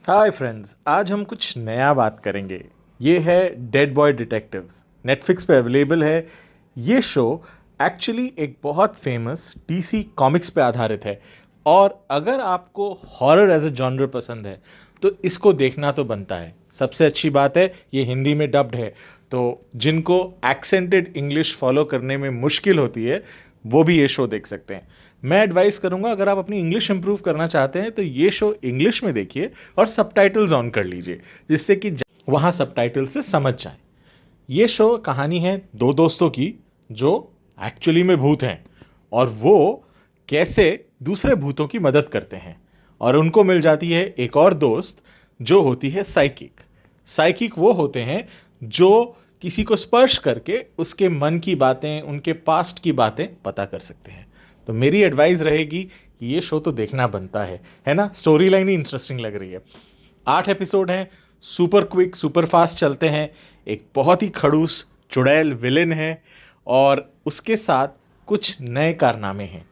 Hi friends, आज हम कुछ नया बात करेंगे। ये है डेड बॉय डिटेक्टिव्स। नेटफ्लिक्स पे अवेलेबल है। ये शो एक्चुअली एक बहुत फेमस डीसी कॉमिक्स पे आधारित है और अगर आपको हॉरर एज अ जॉनर पसंद है तो इसको देखना तो बनता है। सबसे अच्छी बात है ये हिंदी में डब्ड है, तो जिनको एक्सेंटेड इंग्लिश फॉलो करने में मुश्किल होती है वो भी ये शो देख सकते हैं। मैं एडवाइस करूंगा, अगर आप अपनी इंग्लिश इंप्रूव करना चाहते हैं तो ये शो इंग्लिश में देखिए और सबटाइटल्स ऑन कर लीजिए, जिससे कि वहाँ सबटाइटल से समझ जाए। ये शो कहानी है दो दोस्तों की जो एक्चुअली में भूत हैं और वो कैसे दूसरे भूतों की मदद करते हैं, और उनको मिल जाती है एक और दोस्त जो होती है साइकिक। साइकिक वो होते हैं जो किसी को स्पर्श करके उसके मन की बातें, उनके पास्ट की बातें पता कर सकते हैं। तो मेरी एडवाइस रहेगी कि ये शो तो देखना बनता है ना। स्टोरी लाइन ही इंटरेस्टिंग लग रही है। 8 एपिसोड हैं, सुपर क्विक सुपर फास्ट चलते हैं। एक बहुत ही खड़ूस चुड़ैल विलेन है और उसके साथ कुछ नए कारनामे हैं।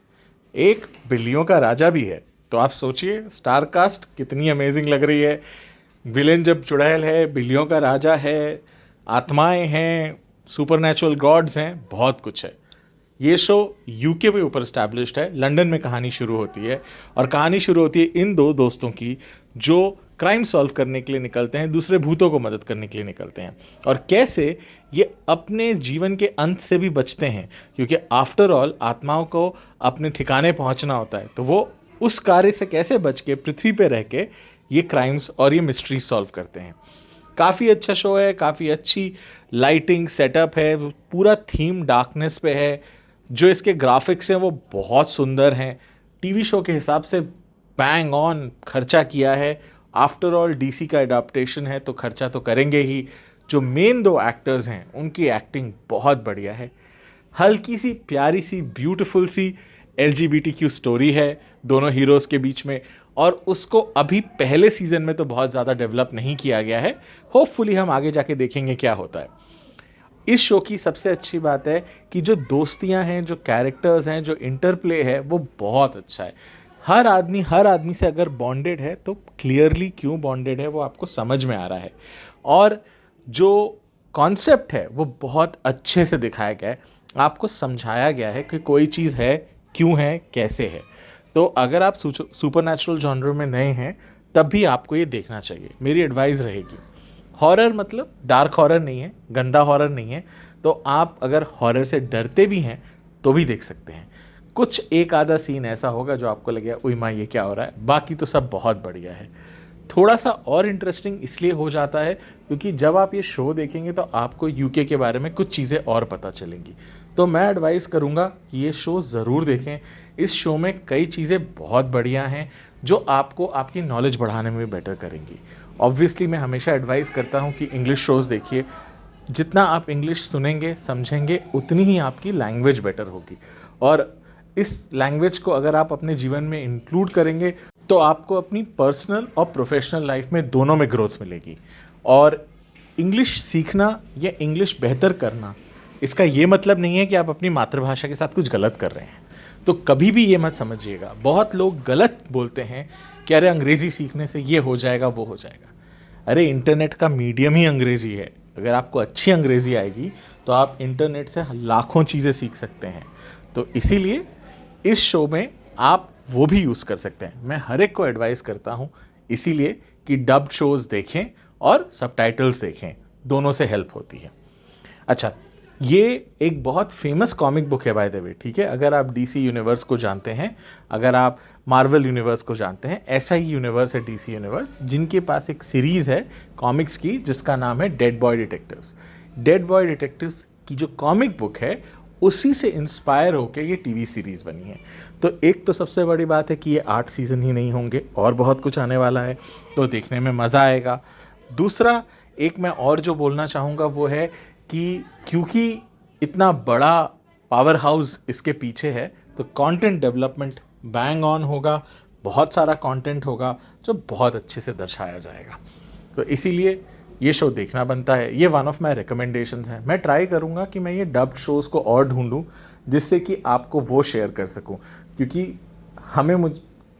एक बिल्लियों का राजा भी है। तो आप सोचिए स्टार कास्ट कितनी अमेजिंग लग रही है। विलेन जब चुड़ैल है, बिल्लियों का राजा है, आत्माएं हैं, सुपरनैचुरल गॉड्स हैं, बहुत कुछ है। ये शो यूके पे ऊपर स्टैब्लिश्ड है। लंदन में कहानी शुरू होती है और कहानी शुरू होती है इन दो दोस्तों की जो क्राइम सॉल्व करने के लिए निकलते हैं, दूसरे भूतों को मदद करने के लिए निकलते हैं, और कैसे ये अपने जीवन के अंत से भी बचते हैं, क्योंकि आफ्टर ऑल आत्माओं को अपने ठिकाने पहुंचना होता है। तो वो उस कार्य से कैसे बच के पृथ्वी पे रह के ये क्राइम्स और ये मिस्ट्रीज सॉल्व करते हैं। काफ़ी अच्छा शो है, काफ़ी अच्छी लाइटिंग सेटअप है, पूरा थीम डार्कनेस पे है। जो इसके ग्राफिक्स हैं वो बहुत सुंदर हैं। टीवी शो के हिसाब से बैंग ऑन खर्चा किया है। आफ्टर ऑल डीसी का एडाप्टेशन है तो खर्चा तो करेंगे ही। जो मेन दो एक्टर्स हैं उनकी एक्टिंग बहुत बढ़िया है। हल्की सी प्यारी सी ब्यूटीफुल सी LGBTQ स्टोरी है दोनों हीरोज़ के बीच में, और उसको अभी पहले सीज़न में तो बहुत ज़्यादा डेवलप नहीं किया गया है। होपफुली हम आगे जाके देखेंगे क्या होता है। इस शो की सबसे अच्छी बात है कि जो दोस्तियां हैं, जो कैरेक्टर्स हैं, जो इंटरप्ले है वो बहुत अच्छा है। हर आदमी से अगर बॉन्डेड है तो क्लियरली क्यों बॉन्डेड है वो आपको समझ में आ रहा है, और जो कॉन्सेप्ट है वो बहुत अच्छे से दिखाया गया है। आपको समझाया गया है कि कोई चीज़ है, क्यों है, कैसे है। तो अगर आप सुपरनैचुरल जॉनर में नए हैं तब भी आपको ये देखना चाहिए। मेरी एडवाइस रहेगी। हॉरर मतलब डार्क हॉरर नहीं है, गंदा हॉरर नहीं है। तो आप अगर हॉरर से डरते भी हैं तो भी देख सकते हैं। कुछ एक आधा सीन ऐसा होगा जो आपको लगेगा उई माँ ये क्या हो रहा है, बाकी तो सब बहुत बढ़िया है। थोड़ा सा और इंटरेस्टिंग इसलिए हो जाता है क्योंकि जब आप ये शो देखेंगे तो आपको यूके के बारे में कुछ चीज़ें और पता चलेंगी। तो मैं एडवाइस करूँगा कि ये शो ज़रूर देखें। इस शो में कई चीज़ें बहुत बढ़िया हैं जो आपको आपकी नॉलेज बढ़ाने में भी बेटर करेंगी। ऑब्वियसली मैं हमेशा एडवाइस करता हूँ कि इंग्लिश शोज़ देखिए। जितना आप इंग्लिश सुनेंगे समझेंगे उतनी ही आपकी लैंग्वेज बेटर होगी, और इस लैंग्वेज को अगर आप अपने जीवन में इंक्लूड करेंगे तो आपको अपनी पर्सनल और प्रोफेशनल लाइफ में दोनों में ग्रोथ मिलेगी। और इंग्लिश सीखना या इंग्लिश बेहतर करना, इसका ये मतलब नहीं है कि आप अपनी मातृभाषा के साथ कुछ गलत कर रहे हैं। तो कभी भी ये मत समझिएगा। बहुत लोग गलत बोलते हैं कि अरे अंग्रेज़ी सीखने से ये हो जाएगा वो हो जाएगा। अरे इंटरनेट का मीडियम ही अंग्रेज़ी है। अगर आपको अच्छी अंग्रेज़ी आएगी तो आप इंटरनेट से लाखों चीज़ें सीख सकते हैं। तो इसीलिए इस शो में आप वो भी यूज़ कर सकते हैं। मैं हर एक को एडवाइस करता हूँ इसीलिए कि डब्ड शोज़ देखें और सबटाइटल्स देखें, दोनों से हेल्प होती है। अच्छा, ये एक बहुत फेमस कॉमिक बुक है बाय द वे, ठीक है। अगर आप DC यूनिवर्स को जानते हैं, अगर आप मार्वल यूनिवर्स को जानते हैं, ऐसा ही यूनिवर्स है DC यूनिवर्स, जिनके पास एक सीरीज़ है कॉमिक्स की जिसका नाम है dead boy detectives. Dead boy detectives की जो कॉमिक बुक है उसी से इंस्पायर होकर ये TV सीरीज़ बनी है। तो एक तो सबसे बड़ी बात है कि ये 8 सीज़न ही नहीं होंगे और बहुत कुछ आने वाला है, तो देखने में मज़ा आएगा। दूसरा, एक मैं और जो बोलना चाहूँगा वो है कि क्योंकि इतना बड़ा पावर हाउस इसके पीछे है तो कंटेंट डेवलपमेंट बैंग ऑन होगा। बहुत सारा कंटेंट होगा जो बहुत अच्छे से दर्शाया जाएगा। तो इसीलिए ये शो देखना बनता है। ये वन ऑफ माई रिकमेंडेशंस हैं। मैं ट्राई करूँगा कि मैं ये डब्ड शोज़ को और ढूंढूं जिससे कि आपको वो शेयर कर सकूं, क्योंकि हमें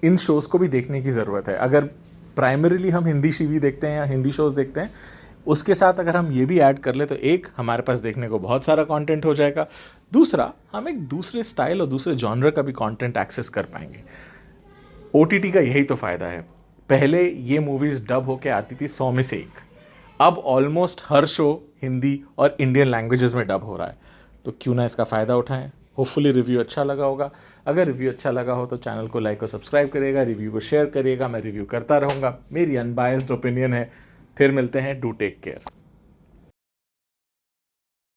इन शोज़ को भी देखने की ज़रूरत है। अगर प्राइमरीली हम हिंदी टीवी देखते हैं या हिंदी शोज़ देखते हैं, उसके साथ अगर हम ये भी ऐड कर ले तो एक, हमारे पास देखने को बहुत सारा कंटेंट हो जाएगा, दूसरा हम एक दूसरे स्टाइल और दूसरे जॉनर का भी कंटेंट एक्सेस कर पाएंगे। OTT का यही तो फ़ायदा है। पहले ये मूवीज़ डब होके आती थी 100 में से 1, अब ऑलमोस्ट हर शो हिंदी और इंडियन लैंग्वेजेस में डब हो रहा है, तो क्यों ना इसका फ़ायदा उठाएं। होपफुली रिव्यू अच्छा लगा होगा। अगर रिव्यू अच्छा लगा हो तो चैनल को लाइक और सब्सक्राइब करिएगा, रिव्यू को शेयर करिएगा, मैं रिव्यू करता रहूँगा, मेरी अनबायस्ड ओपिनियन है। फिर मिलते हैं, डू टेक केयर।